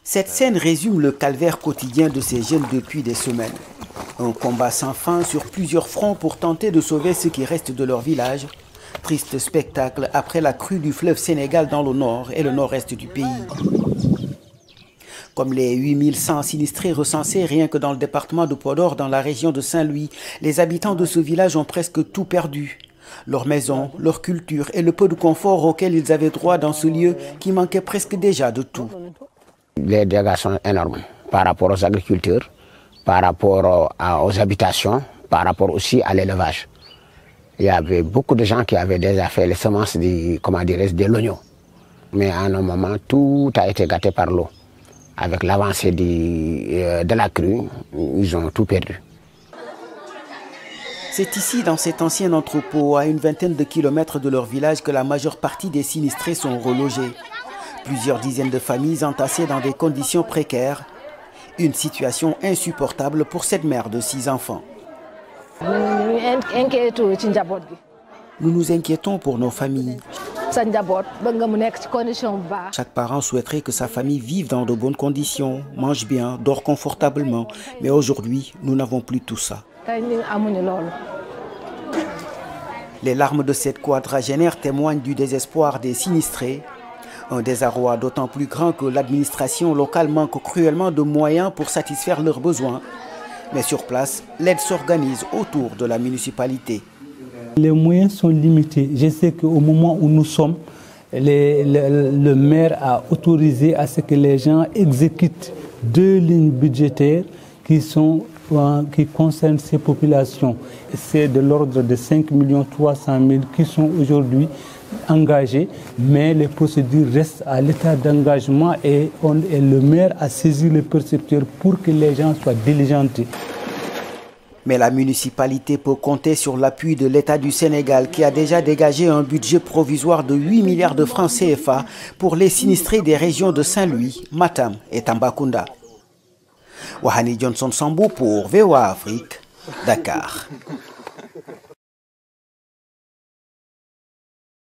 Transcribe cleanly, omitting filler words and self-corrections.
Cette scène résume le calvaire quotidien de ces jeunes depuis des semaines. Un combat sans fin sur plusieurs fronts pour tenter de sauver ce qui reste de leur village. Triste spectacle après la crue du fleuve Sénégal dans le nord et le nord-est du pays. Comme les 8100 sinistrés recensés rien que dans le département de Podor, dans la région de Saint-Louis, les habitants de ce village ont presque tout perdu. Leur maison, leur culture et le peu de confort auquel ils avaient droit dans ce lieu qui manquait presque déjà de tout. Les dégâts sont énormes par rapport aux agriculteurs, par rapport aux habitations, par rapport aussi à l'élevage. Il y avait beaucoup de gens qui avaient déjà fait les semences de l'oignon. Mais à un moment, tout a été gâté par l'eau. Avec l'avancée de la crue, ils ont tout perdu. C'est ici, dans cet ancien entrepôt, à une vingtaine de kilomètres de leur village, que la majeure partie des sinistrés sont relogés. Plusieurs dizaines de familles entassées dans des conditions précaires. Une situation insupportable pour cette mère de 6 enfants. Nous nous inquiétons pour nos familles. Chaque parent souhaiterait que sa famille vive dans de bonnes conditions, mange bien, dort confortablement. Mais aujourd'hui, nous n'avons plus tout ça. Les larmes de cette quadragénaire témoignent du désespoir des sinistrés. Un désarroi d'autant plus grand que l'administration locale manque cruellement de moyens pour satisfaire leurs besoins. Mais sur place, l'aide s'organise autour de la municipalité. Les moyens sont limités. Je sais qu'au moment où nous sommes, le maire a autorisé à ce que les gens exécutent 2 lignes budgétaires qui concernent ces populations. C'est de l'ordre de 5 300 000 qui sont aujourd'hui engagés, mais les procédures restent à l'état d'engagement et le maire a saisi le percepteur pour que les gens soient diligentés. Mais la municipalité peut compter sur l'appui de l'État du Sénégal qui a déjà dégagé un budget provisoire de 8 milliards de francs CFA pour les sinistrés des régions de Saint-Louis, Matam et Tambacounda. Wahani Johnson Sambou pour VOA Afrique, Dakar.